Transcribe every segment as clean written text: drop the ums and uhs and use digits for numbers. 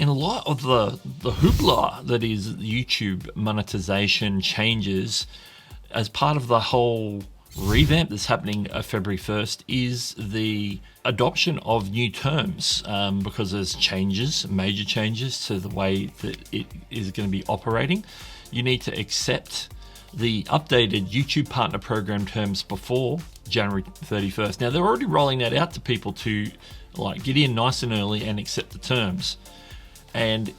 In a lot of the hoopla that is YouTube monetization changes, as part of the whole revamp that's happening February 1st, is the adoption of new terms, because there's changes, major changes to the way that it is going to be operating. You need to accept the updated YouTube Partner Program terms before January 31st. Now, they're already rolling that out to people to get in nice and early and accept the terms. And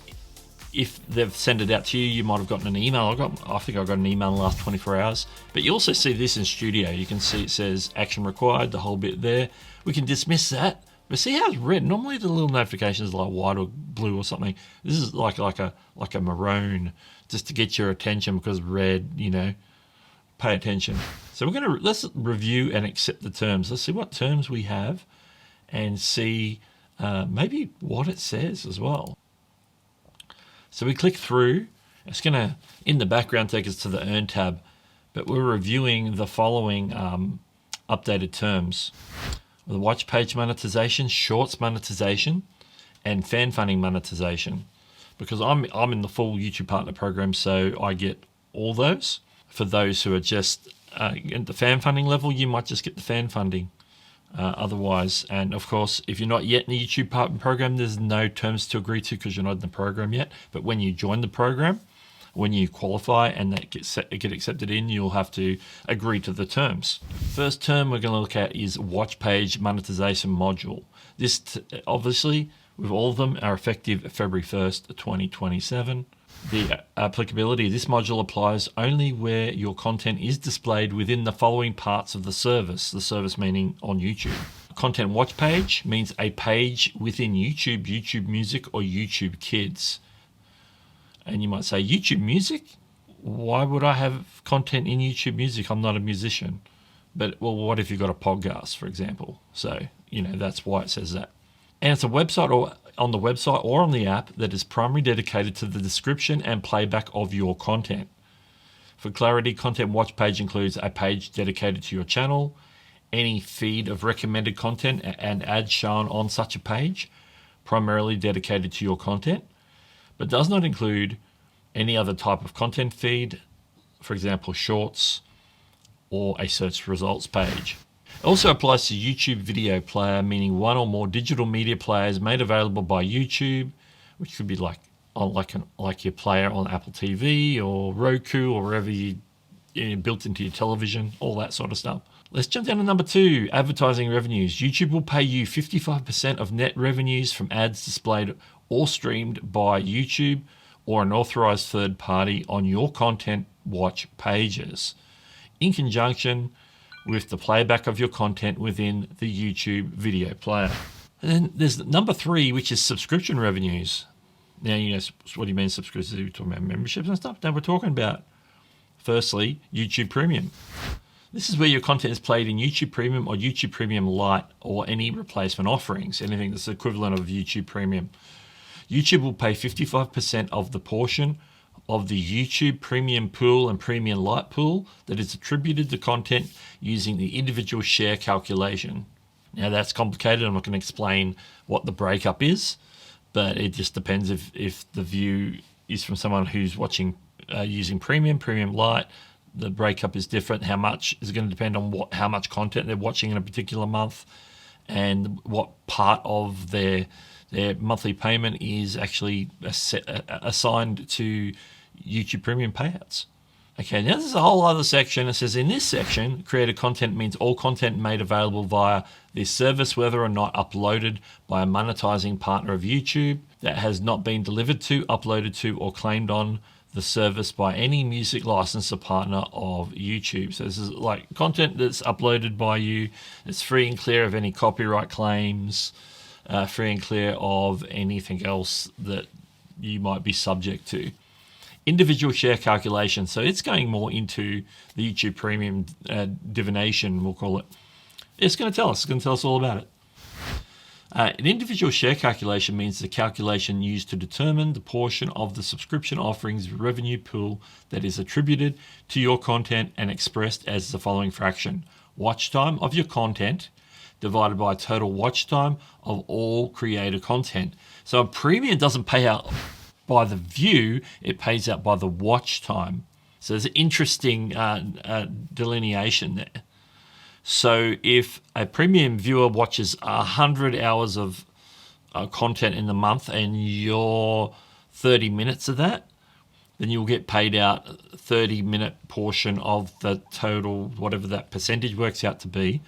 if they've sent it out to you, you might have gotten an email. I think I got an email in the last 24 hours. But you also see this in Studio. You can see it says action required, the whole bit there. We can dismiss that. But see how it's red? Normally the little notifications are like white or blue or something. This is like a maroon, just to get your attention, because red, pay attention. So let's review and accept the terms. Let's see what terms we have and see maybe what it says as well. So we click through. It's going to, in the background, take us to the Earn tab, but we're reviewing the following updated terms: the watch page monetization, shorts monetization, and fan funding monetization. Because I'm in the full YouTube Partner Program, so I get all those. For those who are just at the fan funding level, you might just get the fan funding. Otherwise, and of course, if you're not yet in the YouTube Partner Program, there's no terms to agree to because you're not in the program yet. But when you join the program, when you qualify and that get accepted in, you'll have to agree to the terms. First term we're going to look at is watch page monetization module. This obviously, with all of them, are effective February 1st, 2027. The applicability of this module applies only where your content is displayed within the following parts of the service meaning on YouTube. Content watch page means a page within YouTube, YouTube Music, or YouTube Kids. And you might say, YouTube Music? Why would I have content in YouTube Music? I'm not a musician. But, well, what if you've got a podcast, for example? So, that's why it says that. And it's a website or on the website or on the app that is primarily dedicated to the description and playback of your content. For clarity, content watch page includes a page dedicated to your channel, any feed of recommended content and ads shown on such a page, primarily dedicated to your content, but does not include any other type of content feed, for example, shorts or a search results page. It also applies to YouTube video player, meaning one or more digital media players made available by YouTube, which could be like your player on Apple TV or Roku or wherever you built into your television, all that sort of stuff. Let's jump down to number 2, advertising revenues. YouTube will pay you 55% of net revenues from ads displayed or streamed by YouTube or an authorized third party on your content watch pages, in conjunction with the playback of your content within the YouTube video player. And then there's number 3, which is subscription revenues. Now, what do you mean subscriptions? Are we talking about memberships and stuff? No, we're talking about, firstly, YouTube Premium. This is where your content is played in YouTube Premium or YouTube Premium Lite or any replacement offerings, anything that's the equivalent of YouTube Premium. YouTube will pay 55% of the portion of the YouTube Premium Pool and Premium Lite Pool that is attributed to content using the individual share calculation. Now, that's complicated. I'm not going to explain what the breakup is, but it just depends if the view is from someone who's watching using Premium Lite. The breakup is different. How much is going to depend on how much content they're watching in a particular month and what part of their monthly payment is actually assigned to YouTube Premium payouts. Okay, now there's a whole other section. It says in this section, created content means all content made available via this service, whether or not uploaded by a monetizing partner of YouTube, that has not been delivered to, uploaded to, or claimed on the service by any music licensor partner of YouTube. So this is like content that's uploaded by you. It's free and clear of any copyright claims, free and clear of anything else that you might be subject to. Individual share calculation. So it's going more into the YouTube Premium divination, we'll call it. It's going to tell us all about it. An individual share calculation means the calculation used to determine the portion of the subscription offerings revenue pool that is attributed to your content and expressed as the following fraction: watch time of your content divided by total watch time of all creator content. So a premium doesn't pay out by the view, it pays out by the watch time. So there's an interesting delineation there. So if a premium viewer watches 100 hours of content in the month and you're 30 minutes of that, then you'll get paid out a 30-minute portion of the total, whatever that percentage works out to be,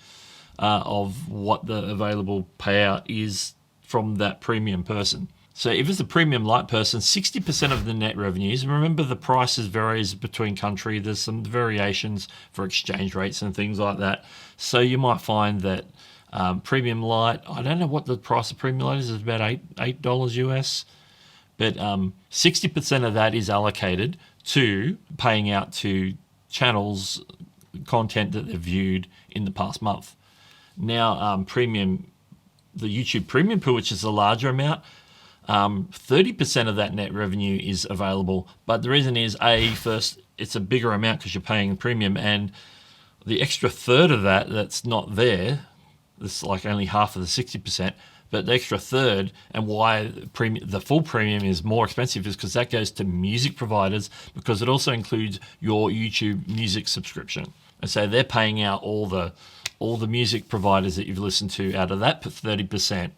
of what the available payout is from that premium person. So if it's a premium light person, 60% of the net revenues, and remember the prices varies between country, there's some variations for exchange rates and things like that. So you might find that premium light, I don't know what the price of premium light is, it's about $8 US. But 60% of that is allocated to paying out to channels content that they've viewed in the past month. Now, the YouTube premium pool, which is a larger amount, 30% of that net revenue is available. But the reason is, first, it's a bigger amount because you're paying premium, and the extra third of that that's not there, it's like only half of the 60%. But the extra third, and why the full premium is more expensive, is because that goes to music providers, because it also includes your YouTube music subscription. And so they're paying out all the music providers that you've listened to out of that 30%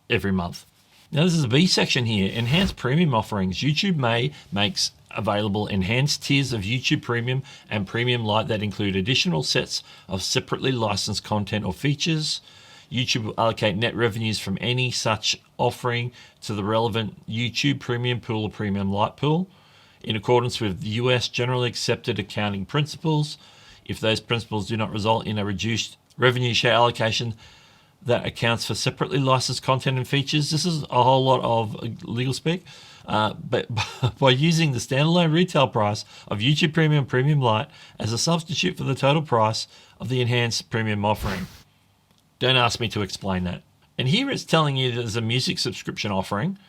every month. Now this is a B section here, enhanced premium offerings. YouTube makes available enhanced tiers of YouTube Premium and Premium Lite that include additional sets of separately licensed content or features. YouTube will allocate net revenues from any such offering to the relevant YouTube Premium Pool or Premium Lite Pool in accordance with US generally accepted accounting principles. If those principles do not result in a reduced revenue share allocation that accounts for separately licensed content and features, this is a whole lot of legal speak, but by using the standalone retail price of YouTube Premium and Premium Lite as a substitute for the total price of the enhanced premium offering. Don't ask me to explain that. And here it's telling you there's a music subscription offering.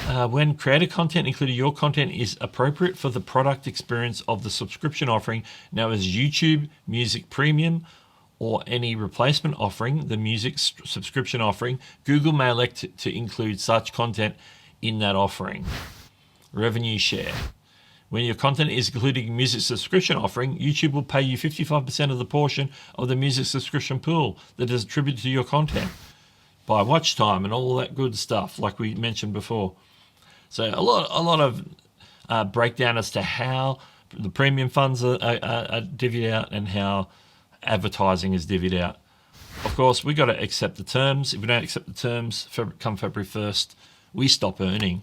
When creator content, including your content, is appropriate for the product experience of the subscription offering, now as YouTube Music Premium or any replacement offering, the music subscription offering, Google may elect to include such content in that offering. Revenue share. When your content is including music subscription offering, YouTube will pay you 55% of the portion of the music subscription pool that is attributed to your content by watch time and all that good stuff, like we mentioned before. So a lot of breakdown as to how the premium funds are divvied out and how advertising is divvied out. Of course, we got to accept the terms. If we don't accept the terms, come February 1st, we stop earning.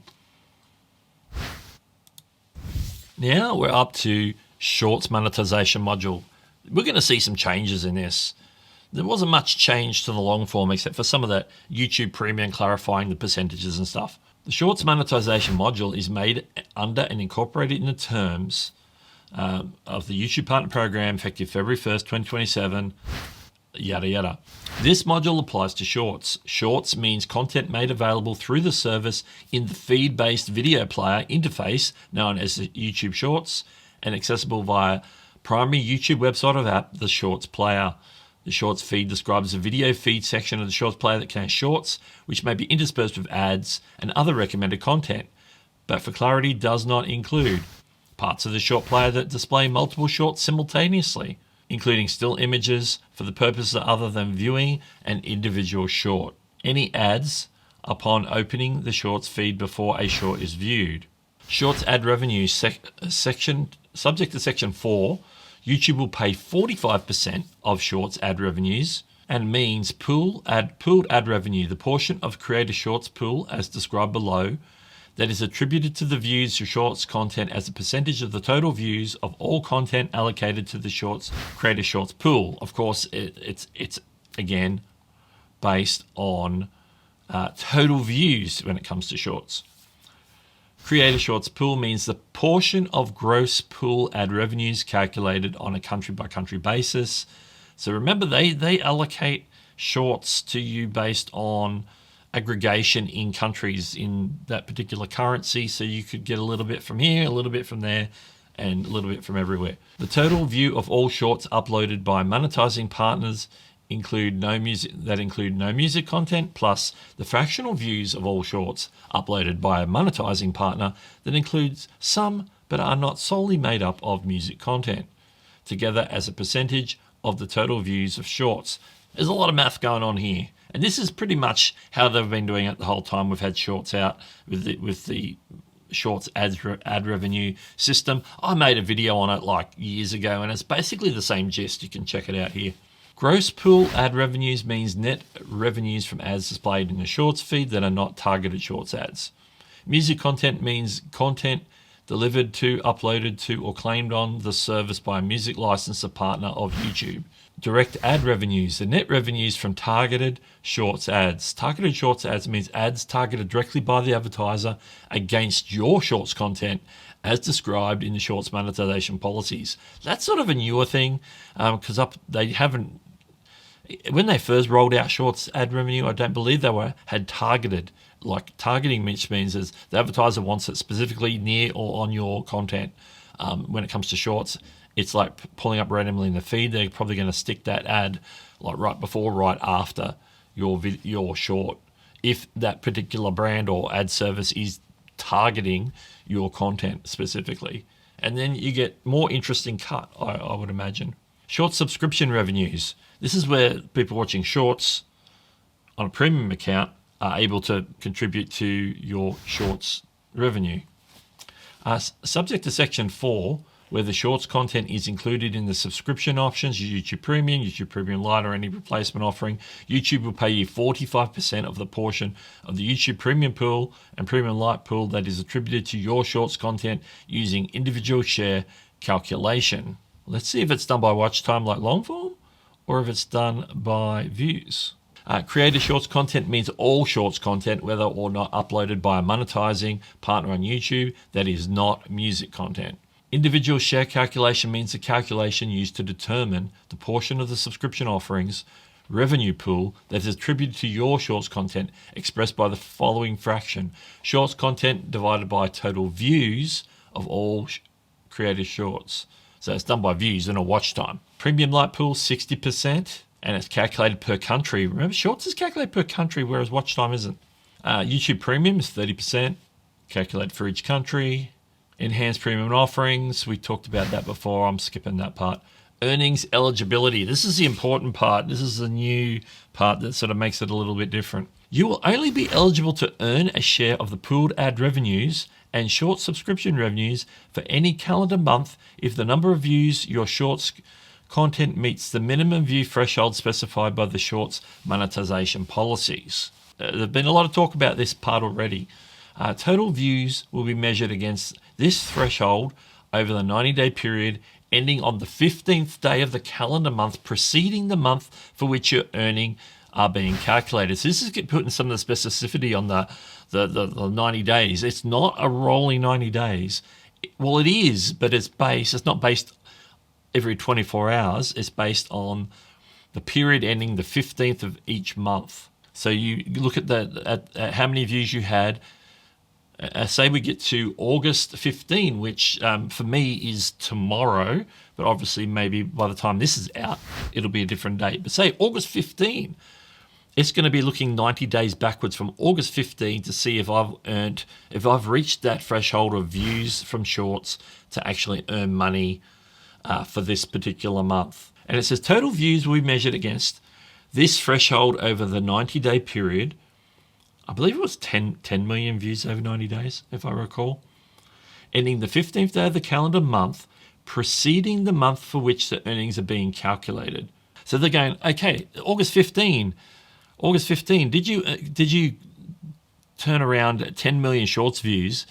Now we're up to Shorts monetization module. We're going to see some changes in this. There wasn't much change to the long form except for some of that YouTube Premium clarifying the percentages and stuff. The Shorts monetization module is made under and incorporated in the terms of the YouTube Partner Program effective February 1st, 2027, yada yada. This module applies to Shorts. Shorts means content made available through the service in the feed-based video player interface known as the YouTube Shorts and accessible via primary YouTube website or app, the Shorts player. The Shorts feed describes the video feed section of the Shorts player that contains shorts, which may be interspersed with ads and other recommended content, but for clarity does not include parts of the short player that display multiple shorts simultaneously, including still images for the purposes other than viewing an individual short. Any ads upon opening the Shorts feed before a short is viewed. Shorts ad revenue section, subject to Section 4, YouTube will pay 45% of Shorts ad revenues and means pooled ad revenue, the portion of Creator Shorts pool as described below, that is attributed to the views of Shorts content as a percentage of the total views of all content allocated to the Shorts Creator Shorts pool. Of course, it's again based on total views when it comes to Shorts. Creator Shorts pool means the portion of gross pool ad revenues calculated on a country by country basis. So remember, they allocate Shorts to you based on aggregation in countries in that particular currency, so you could get a little bit from here, a little bit from there, and a little bit from everywhere. The total view of all Shorts uploaded by monetizing partners include no music content, plus the fractional views of all shorts uploaded by a monetizing partner that includes some but are not solely made up of music content, together as a percentage of the total views of shorts. There's a lot of math going on here, and this is pretty much how they've been doing it the whole time we've had shorts out with the shorts ad revenue system. I made a video on it like years ago, and it's basically the same gist. You can check it out here. Gross pool ad revenues means net revenues from ads displayed in the shorts feed that are not targeted shorts ads. Music content means content delivered to, uploaded to, or claimed on the service by a music licensor partner of YouTube. Direct ad revenues, the net revenues from targeted shorts ads. Targeted shorts ads means ads targeted directly by the advertiser against your shorts content as described in the shorts monetization policies. That's sort of a newer thing because they haven't, when they first rolled out shorts ad revenue, I don't believe they had targeted. Like targeting, which means is the advertiser wants it specifically near or on your content. When it comes to shorts, it's like pulling up randomly in the feed. They're probably going to stick that ad like right before, right after your short, if that particular brand or ad service is targeting your content specifically. And then you get more interesting cut, I would imagine. Short subscription revenues. This is where people watching shorts on a premium account are able to contribute to your shorts revenue. Subject to Section 4, where the shorts content is included in the subscription options, YouTube Premium Lite, or any replacement offering, YouTube will pay you 45% of the portion of the YouTube Premium pool and Premium Lite pool that is attributed to your shorts content using individual share calculation. Let's see if it's done by watch time like long form, or if it's done by views. Creator shorts content means all shorts content, whether or not uploaded by a monetizing partner on YouTube, that is not music content. Individual share calculation means the calculation used to determine the portion of the subscription offerings revenue pool that is attributed to your shorts content expressed by the following fraction. Shorts content divided by total views of all creator shorts. So it's done by views and a watch time. Premium Lite pool, 60%. And it's calculated per country. Remember, shorts is calculated per country, whereas watch time isn't. YouTube Premium is 30%, calculated for each country. Enhanced premium offerings, we talked about that before. I'm skipping that part. Earnings eligibility. This is the important part. This is the new part that sort of makes it a little bit different. You will only be eligible to earn a share of the pooled ad revenues and short subscription revenues for any calendar month if the number of views your shorts content meets the minimum view threshold specified by the shorts monetization policies. There's been a lot of talk about this part already. Total views will be measured against this threshold over the 90-day period ending on the 15th day of the calendar month preceding the month for which you're earning are being calculated. So this is putting some of the specificity on the 90 days. It's not a rolling 90 days. Well, it is, but it's not based every 24 hours. It's based on the period ending the 15th of each month. So you look at how many views you had. Say we get to August 15, which for me is tomorrow, but obviously maybe by the time this is out, it'll be a different date. But say August 15, it's going to be looking 90 days backwards from August 15 to see if I've reached that threshold of views from shorts to actually earn money for this particular month. And it says total views will be measured against this threshold over the 90-day period. I believe it was 10 million views over 90 days, if I recall. Ending the 15th day of the calendar month, preceding the month for which the earnings are being calculated. So they're going, okay, August 15, did you turn around 10 million shorts views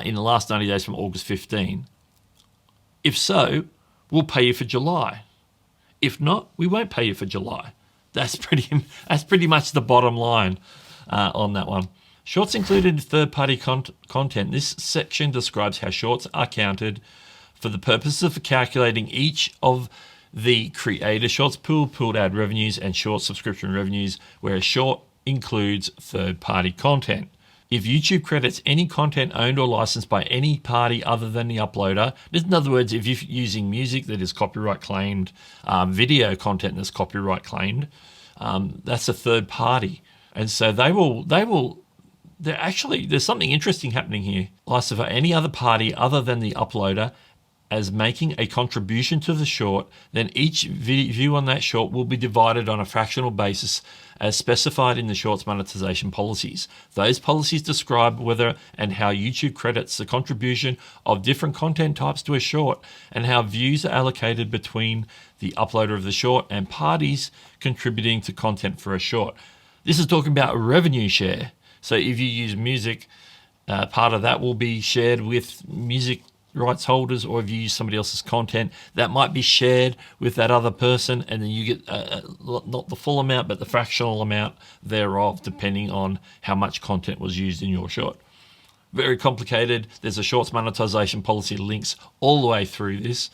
in the last 90 days from August 15? If so, we'll pay you for July. If not, we won't pay you for July. That's pretty much the bottom line on that one. Shorts included in third-party content. This section describes how shorts are counted for the purposes of calculating each of the creator shorts pool, pooled ad revenues, and short subscription revenues, where a short includes third-party content. If YouTube credits any content owned or licensed by any party other than the uploader, in other words, if you're using music that is copyright claimed, video content that's copyright claimed, that's a third party. And so there's something interesting happening here. Licensed for any other party other than the uploader as making a contribution to the short, then each view on that short will be divided on a fractional basis as specified in the short's monetization policies. Those policies describe whether and how YouTube credits the contribution of different content types to a short and how views are allocated between the uploader of the short and parties contributing to content for a short. This is talking about revenue share. So if you use music, part of that will be shared with music rights holders, or if you use somebody else's content, that might be shared with that other person, and then you get not the full amount, but the fractional amount thereof, depending on how much content was used in your short. Very complicated. There's a shorts monetization policy links all the way through this.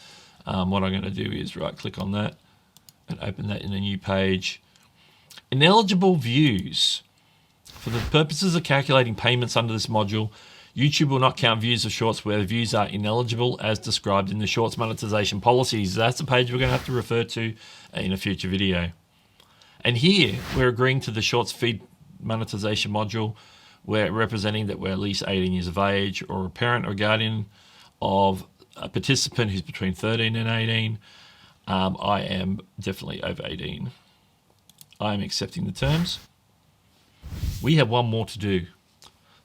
What I'm going to do is right click on that and open that in a new page. Ineligible views. For the purposes of calculating payments under this module, YouTube will not count views of shorts where the views are ineligible as described in the shorts monetization policies. That's a page we're going to have to refer to in a future video. And here we're agreeing to the shorts feed monetization module. We're representing that we're at least 18 years of age or a parent or guardian of a participant who's between 13 and 18. I am definitely over 18. I am accepting the terms. We have one more to do.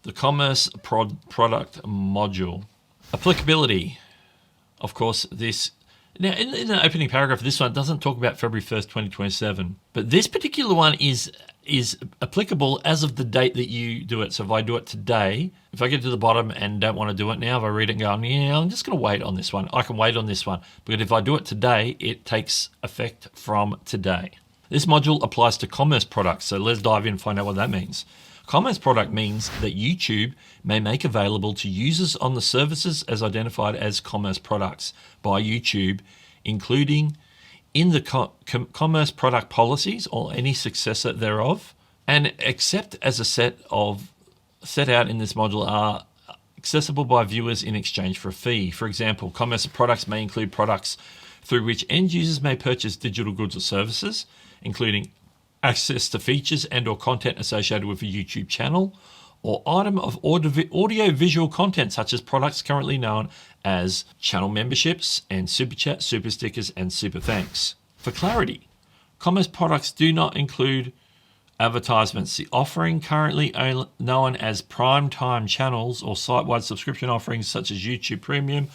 The commerce product module. Applicability. Of course, this... Now, in the opening paragraph, this one doesn't talk about February 1st, 2027. But this particular one is applicable as of the date that you do it. So if I do it today, if I get to the bottom and don't want to do it now, if I read it and go, yeah, I'm just going to wait on this one. I can wait on this one. But if I do it today, it takes effect from today. This module applies to commerce products. So let's dive in and find out what that means. Commerce product means that YouTube may make available to users on the services as identified as commerce products by YouTube, including in the commerce product policies or any successor thereof, and except as a set out in this module are accessible by viewers in exchange for a fee. For example, commerce products may include products through which end users may purchase digital goods or services, including access to features and or content associated with a YouTube channel, or item of audio-visual content such as products currently known as channel memberships and super chat, super stickers, and super thanks. For clarity, commerce products do not include advertisements. The offering currently known as prime time channels or site-wide subscription offerings such as YouTube Premium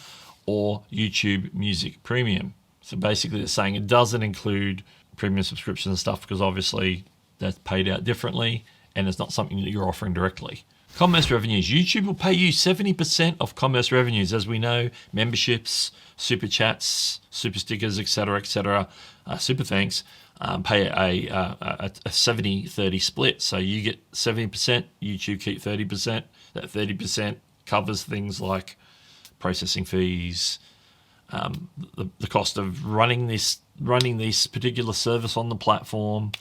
or YouTube Music Premium. So basically they're saying it doesn't include premium subscriptions and stuff because obviously that's paid out differently and it's not something that you're offering directly. Commerce revenues. YouTube will pay you 70% of commerce revenues. As we know, memberships, super chats, super stickers, etc., super thanks, pay a 70-30 split. So you get 70%, YouTube keep 30%. That 30% covers things like processing fees, the cost of running this particular service on the platform,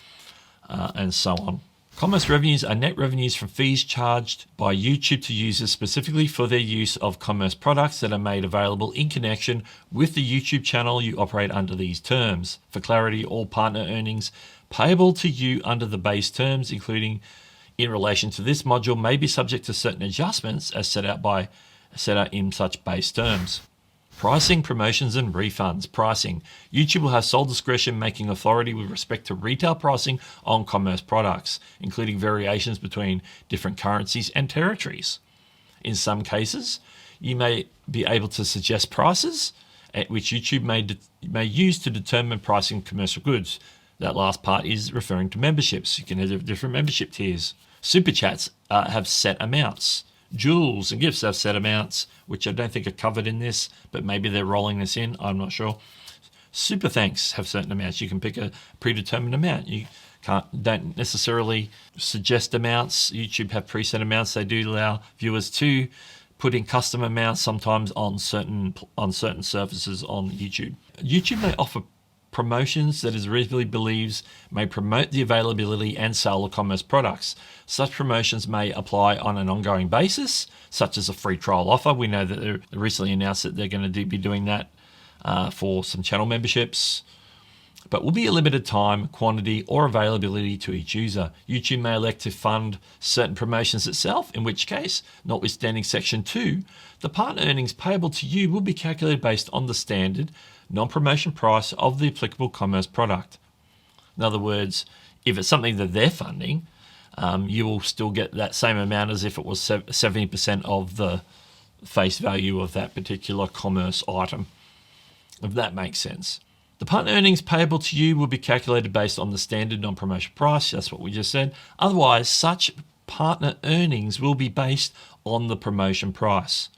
and so on. Commerce revenues are net revenues from fees charged by YouTube to users specifically for their use of commerce products that are made available in connection with the YouTube channel you operate under these terms. For clarity, all partner earnings payable to you under the base terms, including in relation to this module, may be subject to certain adjustments as set out in such base terms. Pricing, promotions, and refunds. Pricing. YouTube will have sole discretion making authority with respect to retail pricing on commerce products, including variations between different currencies and territories. In some cases, you may be able to suggest prices at which YouTube may use to determine pricing of commercial goods. That last part is referring to memberships. You can have different membership tiers. Super chats have set amounts. Jewels and gifts have set amounts, which I don't think are covered in this, but maybe they're rolling this in. I'm not sure. Super thanks have certain amounts. You can pick a predetermined amount. You don't necessarily suggest amounts. YouTube have preset amounts. They do allow viewers to put in custom amounts sometimes on certain services on YouTube. YouTube may offer promotions that is reasonably believes may promote the availability and sale of commerce products. Such promotions may apply on an ongoing basis, such as a free trial offer. We know that they recently announced that they're going to be doing that for some channel memberships, but will be a limited time, quantity, or availability to each user. YouTube may elect to fund certain promotions itself, in which case, notwithstanding Section 2, the partner earnings payable to you will be calculated based on the standard non-promotion price of the applicable commerce product. In other words, if it's something that they're funding, you will still get that same amount as if it was 70% of the face value of that particular commerce item, if that makes sense. The partner earnings payable to you will be calculated based on the standard non-promotion price. That's what we just said. Otherwise, such partner earnings will be based on the promotion price.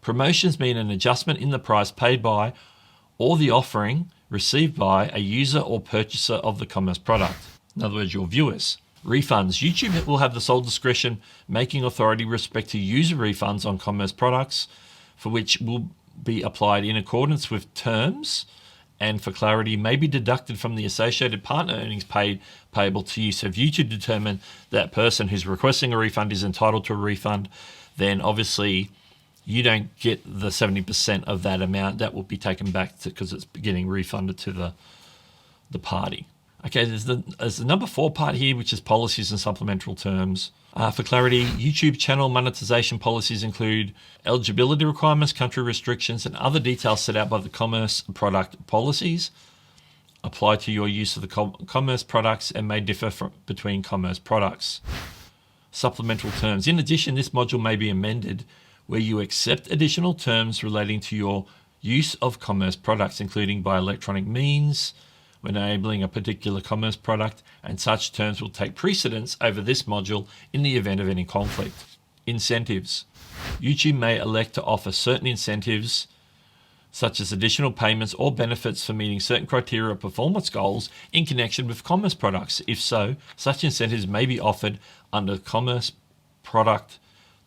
Promotions mean an adjustment in the price paid by or the offering received by a user or purchaser of the commerce product. In other words, your viewers. Refunds. YouTube will have the sole discretion making authority with respect to user refunds on commerce products, for which will be applied in accordance with terms, and for clarity may be deducted from the associated partner earnings payable to you. So if YouTube determine that person who's requesting a refund is entitled to a refund, then obviously you don't get the 70% of that amount. That will be taken back because it's getting refunded to the party. Okay, there's the number 4 part here, which is policies and supplemental terms. For clarity, YouTube channel monetization policies include eligibility requirements, country restrictions, and other details set out by the commerce product policies apply to your use of the commerce products and may differ between commerce products. Supplemental terms. In addition, this module may be amended where you accept additional terms relating to your use of commerce products, including by electronic means, when enabling a particular commerce product, and such terms will take precedence over this module in the event of any conflict. Incentives. YouTube may elect to offer certain incentives, such as additional payments or benefits for meeting certain criteria or performance goals in connection with commerce products. If so, such incentives may be offered under commerce product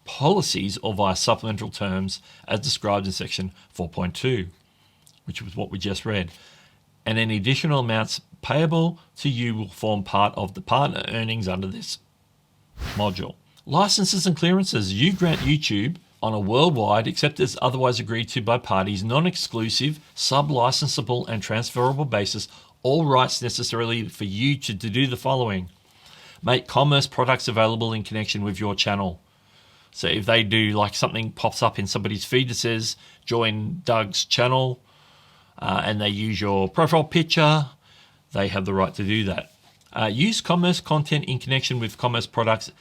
policies or via supplemental terms as described in section 4.2, which was what we just read. And any additional amounts payable to you will form part of the partner earnings under this module. Licenses and clearances. You grant YouTube on a worldwide, except as otherwise agreed to by parties, non-exclusive, sub-licensable and transferable basis, all rights necessarily for you to do the following. Make commerce products available in connection with your channel. So if they do, like, something pops up in somebody's feed that says join Doug's channel, and they use your profile picture, they have the right to do that. Use commerce content in connection with commerce products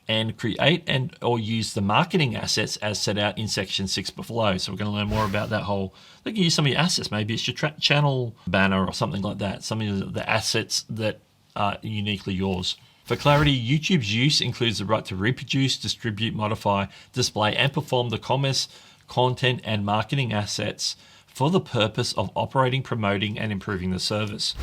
and create and or use the marketing assets as set out in section 6 below. So we're going to learn more about that whole, they can use some of your assets. Maybe it's your channel banner or something like that. Some of the assets that are uniquely yours. For clarity, YouTube's use includes the right to reproduce, distribute, modify, display, and perform the commerce content and marketing assets for the purpose of operating, promoting, and improving the service.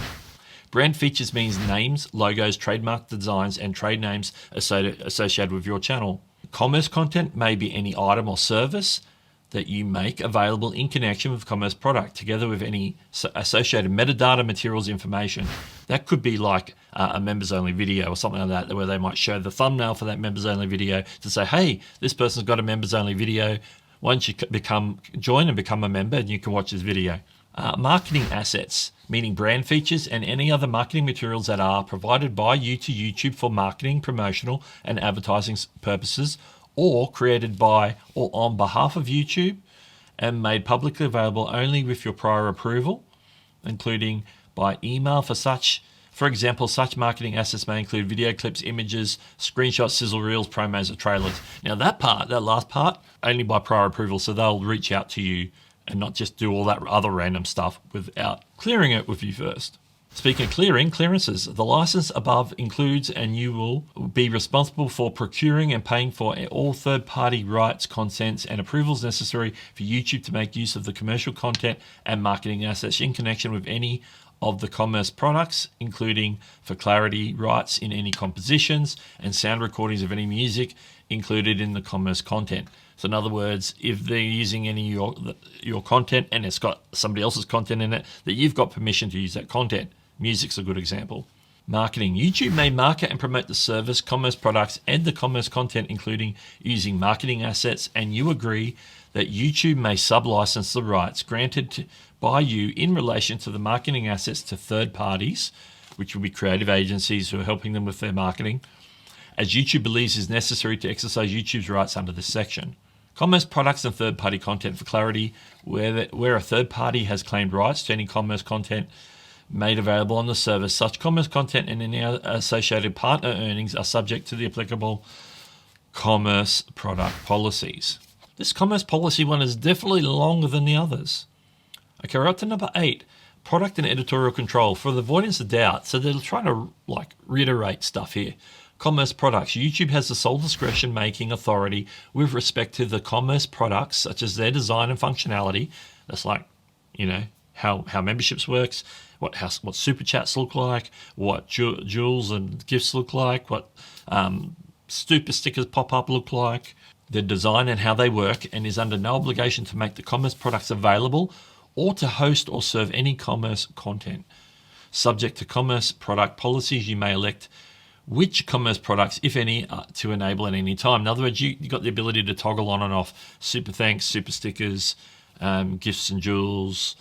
Brand features means names, logos, trademark designs, and trade names associated with your channel. Commerce content may be any item or service that you make available in connection with commerce product, together with any associated metadata, materials, information. That could be like a members-only video or something like that, where they might show the thumbnail for that members-only video to say, hey, this person's got a members-only video. Why don't you join and become a member, and you can watch this video. Marketing assets, meaning brand features and any other marketing materials that are provided by you to YouTube for marketing, promotional, and advertising purposes, or created by or on behalf of YouTube and made publicly available only with your prior approval, including by email for example, such marketing assets may include video clips, images, screenshots, sizzle reels, promos, or trailers. Now that last part, only by prior approval, so they'll reach out to you and not just do all that other random stuff without clearing it with you first. Speaking of clearances, the license above includes, and you will be responsible for procuring and paying for all third-party rights, consents, and approvals necessary for YouTube to make use of the commercial content and marketing assets in connection with any of the commerce products, including, for clarity, rights in any compositions and sound recordings of any music included in the commerce content. So in other words, if they're using any of your content and it's got somebody else's content in it, that you've got permission to use that content. Music's a good example. Marketing. YouTube may market and promote the service, commerce products, and the commerce content, including using marketing assets, and you agree that YouTube may sublicense the rights granted by you in relation to the marketing assets to third parties, which will be creative agencies who are helping them with their marketing, as YouTube believes is necessary to exercise YouTube's rights under this section. Commerce products and third-party content. For clarity, where a third party has claimed rights to any commerce content made available on the service, such commerce content and any associated partner earnings are subject to the applicable commerce product policies. This commerce policy one is definitely longer than the others. Okay, we're up to number 8, product and editorial control. For the avoidance of doubt, so they're trying to reiterate stuff here. Commerce products. YouTube has the sole discretion making authority with respect to the commerce products, such as their design and functionality. That's how memberships works, what super chats look like, what jewels and gifts look like, what super stickers pop up look like, their design and how they work, and is under no obligation to make the commerce products available or to host or serve any commerce content. Subject to commerce product policies, you may elect which commerce products, if any, to enable at any time. In other words, you've got the ability to toggle on and off super thanks, super stickers, gifts and jewels,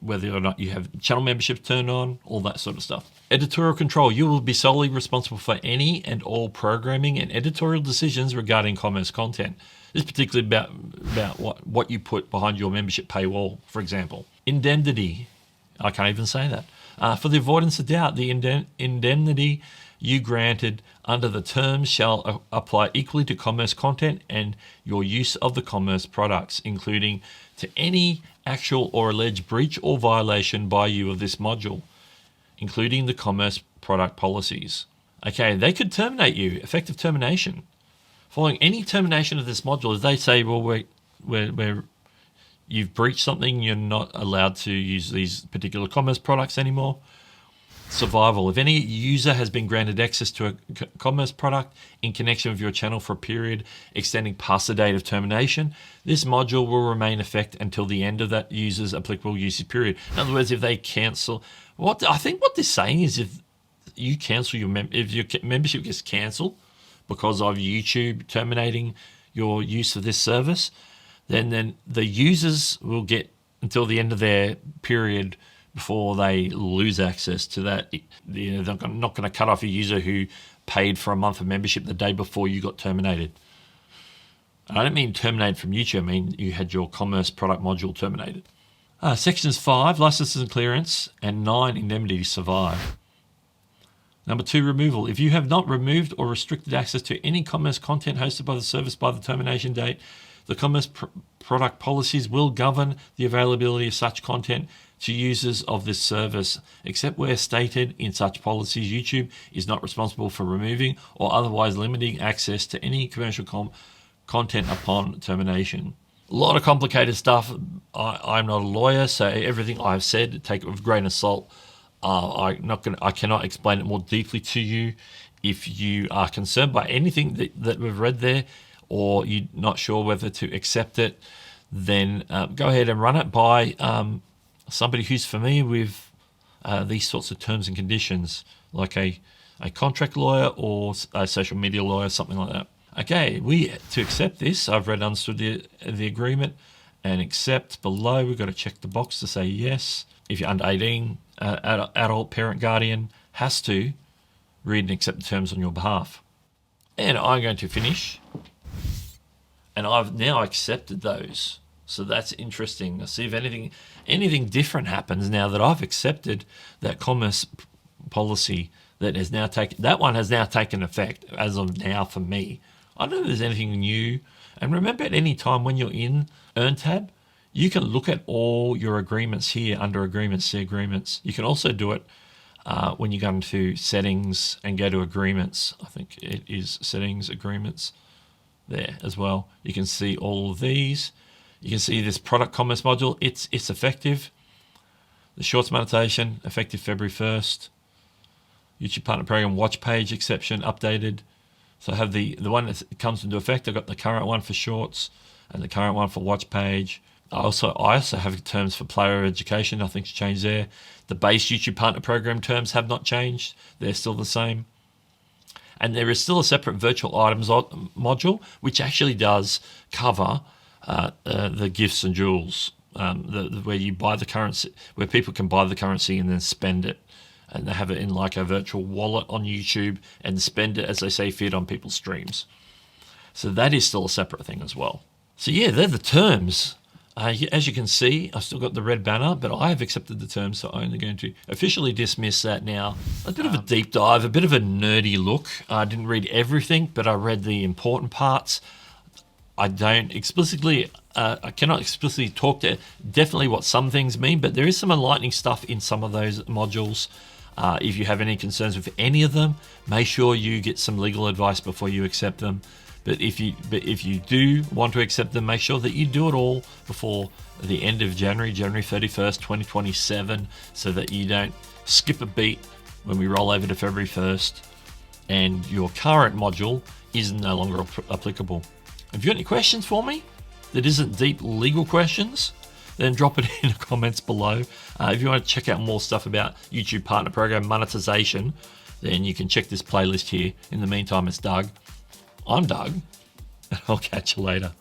whether or not you have channel memberships turned on, all that sort of stuff. Editorial control. You will be solely responsible for any and all programming and editorial decisions regarding commerce content. This is particularly about what you put behind your membership paywall, for example. Indemnity. I can't even say that. For the avoidance of doubt, the indemnity you granted under the terms shall apply equally to commerce content and your use of the commerce products, including to any actual or alleged breach or violation by you of this module, including the commerce product policies. Okay, they could terminate you, effective termination. Following any termination of this module, if they say, well, you've breached something, you're not allowed to use these particular commerce products anymore. Survival. If any user has been granted access to a commerce product in connection with your channel for a period extending past the date of termination, this module will remain in effect until the end of that user's applicable usage period. In other words, if they cancel, I think what they're saying is if you cancel if your membership gets cancelled because of YouTube terminating your use of this service, then the users will get until the end of their period before they lose access to that. They're not going to cut off a user who paid for a month of membership the day before you got terminated. I don't mean terminated from YouTube, I mean you had your commerce product module terminated. Sections 5, licenses and clearance, and 9, indemnity survive. Number 2, removal. If you have not removed or restricted access to any commerce content hosted by the service by the termination date, the commerce product policies will govern the availability of such content to users of this service, except where stated in such policies. YouTube is not responsible for removing or otherwise limiting access to any commercial content upon termination. A lot of complicated stuff. I'm not a lawyer, so everything I've said, take it with a grain of salt. I cannot explain it more deeply to you. If you are concerned by anything that we've read there, or you're not sure whether to accept it, then go ahead and run it by somebody who's familiar with these sorts of terms and conditions, like a contract lawyer or a social media lawyer, something like that. Okay, to accept this, I've read and understood the agreement and accept below. We've got to check the box to say yes. If you're under 18, adult, parent, guardian has to read and accept the terms on your behalf. And I'm going to finish. And I've now accepted those. So that's interesting. Let's see if anything different happens now that I've accepted that commerce policy that has now taken effect as of now for me. I don't know if there's anything new. And remember, at any time when you're in Earn tab, you can look at all your agreements here under agreements, see agreements. You can also do it when you go into settings and go to agreements. I think it is settings, agreements there as well. You can see all of these. You can see this product commerce module. It's effective. The Shorts monetization, effective February 1st. YouTube Partner Program watch page exception updated. So I have the one that comes into effect. I've got the current one for Shorts and the current one for watch page. I also have terms for player education. Nothing's changed there. The base YouTube Partner Program terms have not changed. They're still the same. And there is still a separate virtual items module, which actually does cover the gifts and jewels, where you buy the currency, where people can buy the currency and then spend it. And they have it in like a virtual wallet on YouTube and spend it as they see fit on people's streams. So that is still a separate thing as well. So yeah, they're the terms. As you can see, I've still got the red banner, but I have accepted the terms, so I'm only going to officially dismiss that now. A bit of a deep dive, a bit of a nerdy look. I didn't read everything, but I read the important parts. I cannot explicitly talk to definitely what some things mean, but there is some enlightening stuff in some of those modules. If you have any concerns with any of them, make sure you get some legal advice before you accept them. But if you do want to accept them, make sure that you do it all before the end of January 31st, 2027, so that you don't skip a beat when we roll over to February 1st and your current module is no longer applicable. Have you got any questions for me that isn't deep legal questions? Then drop it in the comments below. If you want to check out more stuff about YouTube Partner Program monetization, then you can check this playlist here. In the meantime, it's Doug. I'm Doug, and I'll catch you later.